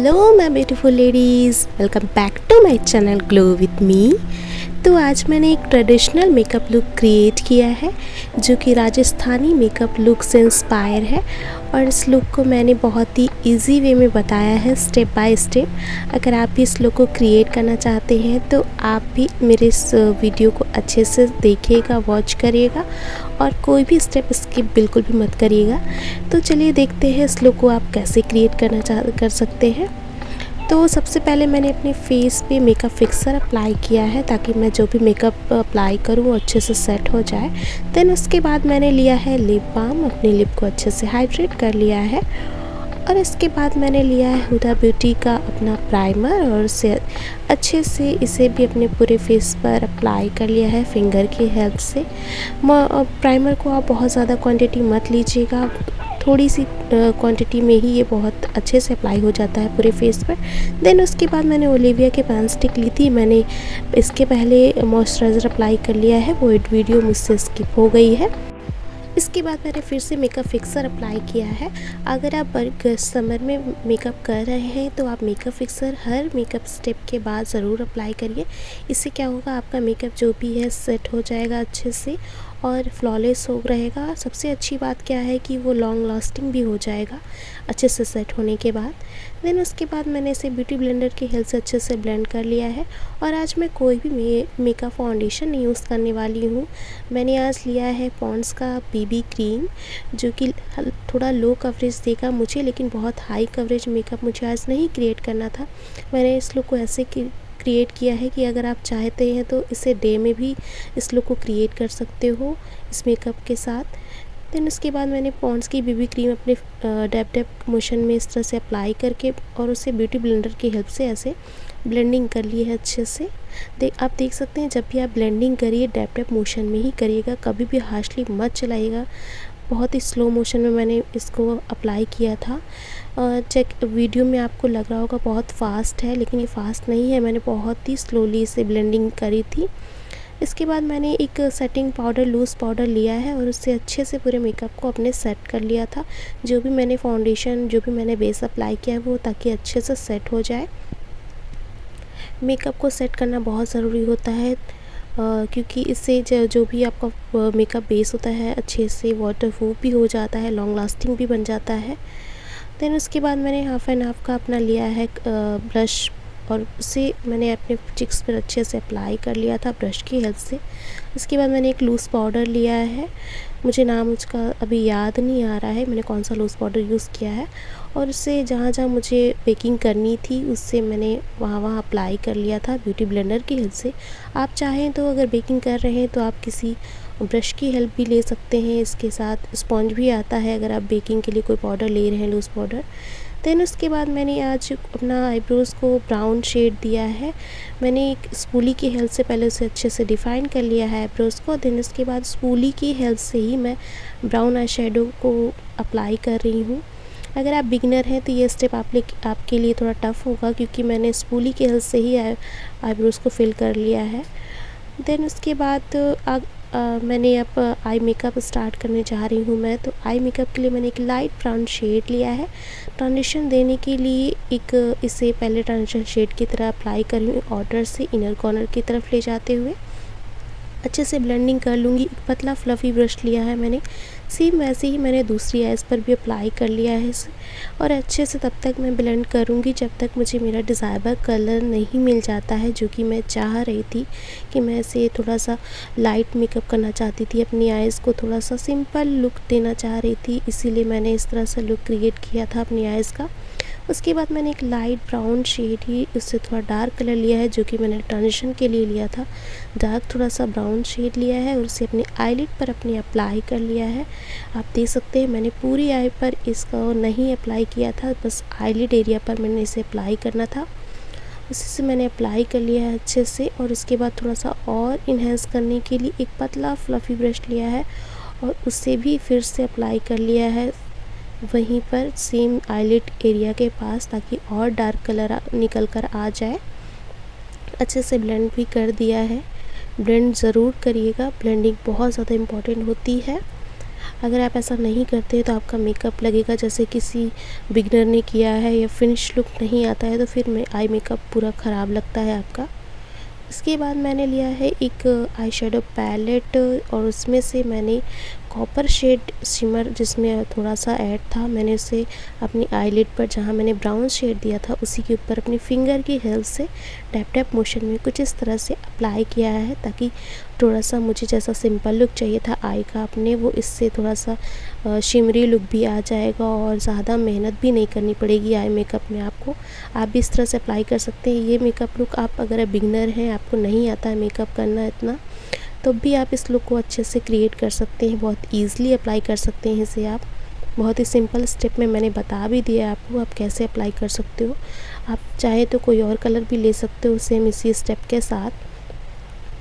Hello my beautiful ladies, welcome back to my channel glow with me. तो आज मैंने एक ट्रेडिशनल मेकअप लुक क्रिएट किया है जो कि राजस्थानी मेकअप लुक से इंस्पायर है और इस लुक को मैंने बहुत ही इजी वे में बताया है, स्टेप बाय स्टेप। अगर आप भी इस लुक को क्रिएट करना चाहते हैं तो आप भी मेरे इस वीडियो को अच्छे से देखिएगा, वॉच करिएगा और कोई भी स्टेप स्किप बिल्कुल भी मत करिएगा। तो चलिए देखते हैं इस लुक को आप कैसे क्रिएट कर सकते हैं। तो सबसे पहले मैंने अपने फेस पे मेकअप फिक्सर अप्लाई किया है ताकि मैं जो भी मेकअप अप्लाई करूँ वो अच्छे से सेट हो जाए। देन उसके बाद मैंने लिया है लिप बाम, अपने लिप को अच्छे से हाइड्रेट कर लिया है और इसके बाद मैंने लिया है हुडा ब्यूटी का अपना प्राइमर और उसे अच्छे से इसे भी अपने पूरे फेस पर अप्लाई कर लिया है फिंगर की हेल्प से। प्राइमर को आप बहुत ज़्यादा क्वांटिटी मत लीजिएगा, थोड़ी सी क्वांटिटी में ही ये बहुत अच्छे से अप्लाई हो जाता है पूरे फेस पर। देन उसके बाद मैंने ओलिविया के पैन स्टिक ली थी, मैंने इसके पहले मॉइस्चराइज़र अप्लाई कर लिया है, वो वीडियो मुझसे स्किप हो गई है। इसके बाद मैंने फिर से मेकअप फिक्सर अप्लाई किया है। अगर आप समर में मेकअप कर रहे हैं तो आप मेकअप फिक्सर हर मेकअप स्टेप के बाद ज़रूर अप्लाई करिए। इससे क्या होगा, आपका मेकअप जो भी है सेट हो जाएगा अच्छे से और फ्लॉलेस हो रहेगा। सबसे अच्छी बात क्या है कि वो लॉन्ग लास्टिंग भी हो जाएगा अच्छे से सेट होने के बाद। देन उसके बाद मैंने इसे ब्यूटी ब्लेंडर की हेल्प से अच्छे से ब्लेंड कर लिया है और आज मैं कोई भी मेकअप फाउंडेशन नहीं यूज़ करने वाली हूँ। मैंने आज लिया है पॉन्ड्स का बीबी क्रीम जो कि थोड़ा लो कवरेज देगा मुझे, लेकिन बहुत हाई कवरेज मेकअप मुझे आज नहीं क्रिएट करना था। मैंने इस लुक को ऐसे क्रिएट किया है कि अगर आप चाहते हैं तो इसे डे में भी इस लुक को क्रिएट कर सकते हो इस मेकअप के साथ। देन उसके बाद मैंने पॉन्ड्स की बीबी क्रीम अपने डैप डैप मोशन में इस तरह से अप्लाई करके और उसे ब्यूटी ब्लेंडर की हेल्प से ऐसे ब्लेंडिंग कर ली है अच्छे से। आप देख सकते हैं, जब भी आप ब्लेंडिंग करिए डैप डैप मोशन में ही करिएगा, कभी भी हार्शली मत चलाइएगा। बहुत ही स्लो मोशन में मैंने इसको अप्लाई किया था। चेक वीडियो में आपको लग रहा होगा बहुत फास्ट है, लेकिन ये फास्ट नहीं है, मैंने बहुत ही स्लोली इसे ब्लेंडिंग करी थी। इसके बाद मैंने एक सेटिंग पाउडर, लूज़ पाउडर लिया है और उससे अच्छे से पूरे मेकअप को अपने सेट कर लिया था। जो भी मैंने फाउंडेशन, जो भी मैंने बेस अप्लाई किया है वो ताकि अच्छे से सेट हो जाए। मेकअप को सेट करना बहुत ज़रूरी होता है क्योंकि इससे जो भी आपका मेकअप बेस होता है अच्छे से वाटरप्रूफ भी हो जाता है, लॉन्ग लास्टिंग भी बन जाता है। देन उसके बाद मैंने हाफ़ एंड हाफ़ का अपना लिया है ब्रश और उसे मैंने अपने चिक्स पर अच्छे से अप्लाई कर लिया था ब्रश की हेल्प से। इसके बाद मैंने एक लूज़ पाउडर लिया है, मुझे नाम उसका अभी याद नहीं आ रहा है मैंने कौन सा लूज़ पाउडर यूज़ किया है, और उससे जहाँ जहाँ मुझे बेकिंग करनी थी उससे मैंने वहाँ अप्लाई कर लिया था ब्यूटी ब्लेंडर की हेल्प से। आप चाहें तो अगर बेकिंग कर रहे हैं तो आप किसी ब्रश की हेल्प भी ले सकते हैं, इसके साथ स्पॉन्ज भी आता है अगर आप बेकिंग के लिए कोई पाउडर ले रहे हैं, लूज़ पाउडर। देन उसके बाद मैंने आज अपना आईब्रोज़ को ब्राउन शेड दिया है। मैंने एक स्पूली की हेल्प से पहले उसे अच्छे से डिफ़ाइन कर लिया है आईब्रोज़ को। देन उसके बाद स्पूली की हेल्प से ही मैं ब्राउन आई शेडो को अप्लाई कर रही हूँ। अगर आप बिगिनर हैं तो ये स्टेप आपके लिए थोड़ा टफ़ होगा क्योंकि मैंने स्पूली की हेल्प से ही आईब्रोज़ को फिल कर लिया है। देन उसके बाद मैंने अब आई मेकअप स्टार्ट करने जा रही हूँ मैं। तो आई मेकअप के लिए मैंने एक लाइट ब्राउन शेड लिया है। ट्रांजिशन देने के लिए इसे पहले ट्रांजिशन शेड की तरह अप्लाई कर रही हूँ, ऑर्डर से इनर कॉर्नर की तरफ ले जाते हुए अच्छे से ब्लेंडिंग कर लूँगी। एक पतला फ्लफ़ी ब्रश लिया है मैंने, सेम वैसे ही मैंने दूसरी आइज़ पर भी अप्लाई कर लिया है इसे और अच्छे से तब तक मैं ब्लेंड करूँगी जब तक मुझे मेरा डिज़ायरेबल कलर नहीं मिल जाता है, जो कि मैं चाह रही थी कि मैं इसे थोड़ा सा लाइट मेकअप करना चाहती थी, अपनी आइज़ को थोड़ा सा सिंपल लुक देना चाह रही थी, इसीलिए मैंने इस तरह से लुक क्रिएट किया था अपनी आइज़ का। उसके बाद मैंने एक लाइट ब्राउन शेड ही उससे थोड़ा डार्क कलर लिया है जो कि मैंने ट्रांजिशन के लिए लिया था, डार्क थोड़ा सा ब्राउन शेड लिया है और उसे अपने आईलिड पर अपने अप्लाई कर लिया है। आप देख सकते हैं मैंने पूरी आई पर इसका नहीं अप्लाई किया था, बस आईलिड एरिया पर मैंने इसे अप्लाई करना था। उसी से मैंने अप्लाई कर लिया है अच्छे से और उसके बाद थोड़ा सा और इन्हेंस करने के लिए एक पतला फ्लफ़ी ब्रश लिया है और उससे भी फिर से अप्लाई कर लिया है वहीं पर सेम आईलिड एरिया के पास, ताकि और डार्क कलर निकल कर आ जाए। अच्छे से ब्लेंड भी कर दिया है। ब्लेंड ज़रूर करिएगा, ब्लेंडिंग बहुत ज़्यादा इम्पॉर्टेंट होती है। अगर आप ऐसा नहीं करते तो आपका मेकअप लगेगा जैसे किसी बिगनर ने किया है या फिनिश लुक नहीं आता है, तो फिर आई मेकअप पूरा ख़राब लगता है आपका। इसके बाद मैंने लिया है एक आई शेडो पैलेट और उसमें से मैंने कॉपर शेड शिमर जिसमें थोड़ा सा ऐड था, मैंने उसे अपनी आईलिड पर जहाँ मैंने ब्राउन शेड दिया था उसी के ऊपर अपनी फिंगर की हेल्प से टैप टैप मोशन में कुछ इस तरह से अप्लाई किया है, ताकि थोड़ा सा मुझे जैसा सिंपल लुक चाहिए था आई का अपने, वो इससे थोड़ा सा शिमरी लुक भी आ जाएगा और ज़्यादा मेहनत भी नहीं करनी पड़ेगी आई मेकअप में आपको। आप भी इस तरह से अप्लाई कर सकते हैं ये मेकअप लुक। आप अगर बिगनर हैं, आपको नहीं आता है मेकअप करना इतना, तो भी आप इस लुक को अच्छे से क्रिएट कर सकते हैं, बहुत ईज़िली अप्लाई कर सकते हैं इसे आप। बहुत ही सिंपल स्टेप में मैंने बता भी दिया आपको आप कैसे अप्लाई कर सकते हो। आप चाहे तो कोई और कलर भी ले सकते हो सेम इसी स्टेप के साथ।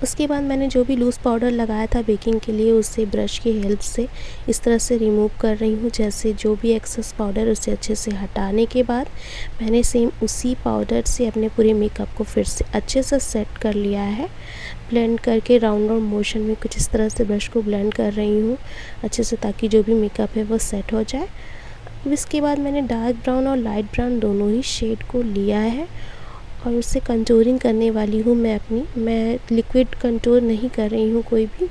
उसके बाद मैंने जो भी लूज़ पाउडर लगाया था बेकिंग के लिए, उसे ब्रश की हेल्प से इस तरह से रिमूव कर रही हूँ। जैसे जो भी एक्सेस पाउडर उसे अच्छे से हटाने के बाद मैंने सेम उसी पाउडर से अपने पूरे मेकअप को फिर से अच्छे से सेट कर लिया है। ब्लेंड करके राउंड मोशन में कुछ इस तरह से ब्रश को ब्लेंड कर रही हूँ अच्छे से, ताकि जो भी मेकअप है वो सेट हो जाए। अब इसके बाद मैंने डार्क ब्राउन और लाइट ब्राउन दोनों ही शेड को लिया है और उससे कंटूरिंग करने वाली हूँ मैं लिक्विड कंटूर नहीं कर रही हूँ कोई भी,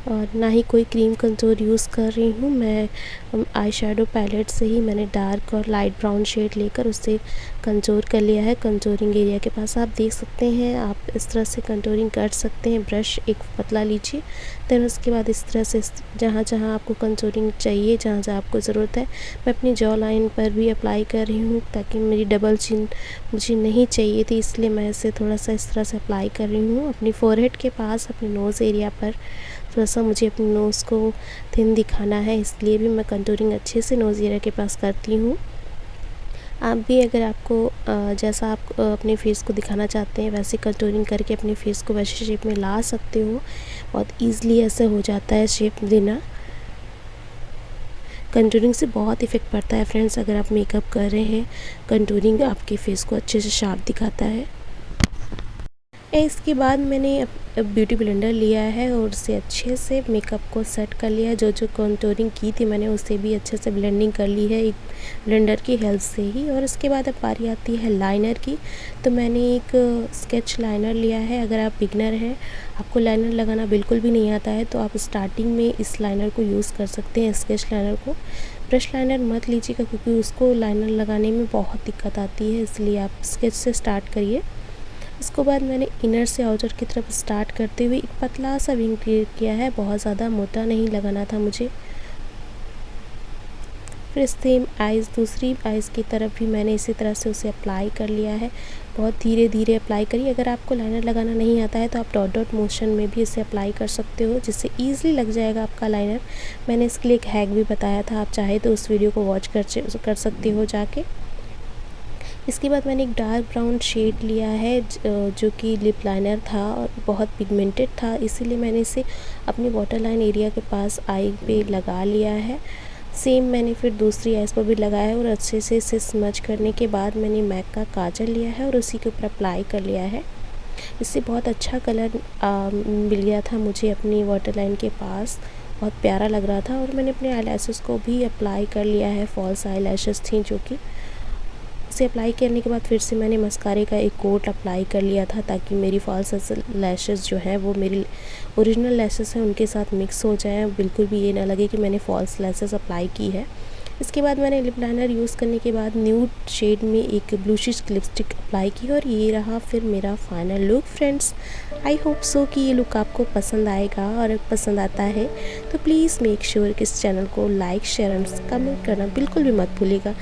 और ना ही कोई क्रीम कंटूर यूज़ कर रही हूँ। मैं आई शेडो पैलेट से ही मैंने डार्क और लाइट ब्राउन शेड लेकर उससे कंटूर कर लिया है कंटूरिंग एरिया के पास। आप देख सकते हैं आप इस तरह से कंटूरिंग कर सकते हैं। ब्रश एक पतला लीजिए, देन उसके बाद इस तरह से जहाँ जहाँ आपको कंटूरिंग चाहिए, जहाँ जहाँ आपको ज़रूरत है, मैं अपनी जॉ लाइन पर भी अप्लाई कर रही हूँ, ताकि मेरी डबल चिन मुझे नहीं चाहिए थी, इसलिए मैं इसे थोड़ा सा इस तरह से अप्लाई कर रही हूँ। अपनी फोरहेड के पास अपने नोज़ एरिया पर थोड़ा सा मुझे अपने नोज़ को थिन दिखाना है, इसलिए भी मैं कंटूरिंग अच्छे से नोज़ एरिया के पास करती हूँ। आप भी अगर आपको जैसा आप अपने फेस को दिखाना चाहते हैं वैसे कंटूरिंग करके अपने फेस को वैसे शेप में ला सकते हो। बहुत ईज़िली ऐसे हो जाता है शेप देना। कंटूरिंग से बहुत इफ़ेक्ट पड़ता है फ्रेंड्स। अगर आप मेकअप कर रहे हैं, कंटूरिंग आपके फेस को अच्छे से शार्प दिखाता है। इसके बाद मैंने ब्यूटी ब्लेंडर लिया है और उससे अच्छे से मेकअप को सेट कर लिया है। जो जो कंटूरिंग की थी मैंने उसे भी अच्छे से ब्लेंडिंग कर ली है एक ब्लेंडर की हेल्प से ही। और इसके बाद अब बारी आती है लाइनर की, तो मैंने एक स्केच लाइनर लिया है। अगर आप बिगनर हैं, आपको लाइनर लगाना बिल्कुल भी नहीं आता है, तो आप स्टार्टिंग में इस लाइनर को यूज़ कर सकते हैं, स्केच लाइनर को। ब्रश लाइनर मत लीजिएगा क्योंकि उसको लाइनर लगाने में बहुत दिक्कत आती है, इसलिए आप स्केच से स्टार्ट करिए। इसके बाद मैंने इनर से आउटर की तरफ स्टार्ट करते हुए एक पतला सा विंग क्रिएट किया है, बहुत ज़्यादा मोटा नहीं लगाना था मुझे। फिर सेम आइज़, दूसरी आइज़ की तरफ भी मैंने इसी तरह से उसे अप्लाई कर लिया है। बहुत धीरे धीरे अप्लाई करिए। अगर आपको लाइनर लगाना नहीं आता है तो आप डॉट डॉट मोशन में भी इसे अप्लाई कर सकते हो, जिससे ईज़िली लग जाएगा आपका लाइनर। मैंने इसके लिए एक हैक भी बताया था, आप चाहे तो उस वीडियो को वॉच कर सकते हो जाके। इसके बाद मैंने एक डार्क ब्राउन शेड लिया है जो कि लिप लाइनर था और बहुत पिगमेंटेड था, इसीलिए मैंने इसे अपनी वाटर लाइन एरिया के पास आई पे लगा लिया है। सेम मैंने फिर दूसरी आइज़ पर भी लगाया है और अच्छे से इसे स्मच करने के बाद मैंने मैक का काजल लिया है और उसी के ऊपर अप्लाई कर लिया है। इससे बहुत अच्छा कलर मिल गया था मुझे अपनी वाटर लाइन के पास, बहुत प्यारा लग रहा था। और मैंने अपने आई लैशेज़ को भी अप्लाई कर लिया है, फॉल्स आई लैशेज़ थी जो कि उसे अप्लाई करने के बाद फिर से मैंने मस्कारे का एक कोट अप्लाई कर लिया था, ताकि मेरी फॉल्स लैशेज़ जो हैं वो मेरी ओरिजिनल लैशेज़ हैं उनके साथ मिक्स हो जाएं, बिल्कुल भी ये ना लगे कि मैंने फॉल्स लैशेज़ अप्लाई की है। इसके बाद मैंने लिप लाइनर यूज़ करने के बाद न्यूड शेड में एक ब्लूशिश लिपस्टिक अप्लाई की और ये रहा फिर मेरा final look friends. I hope so कि ये लुक आपको पसंद आएगा, और अगर पसंद आता है तो प्लीज़ मेक श्योर कि इस चैनल को लाइक, शेयर एंड कमेंट करना बिल्कुल भी मत भूलिएगा।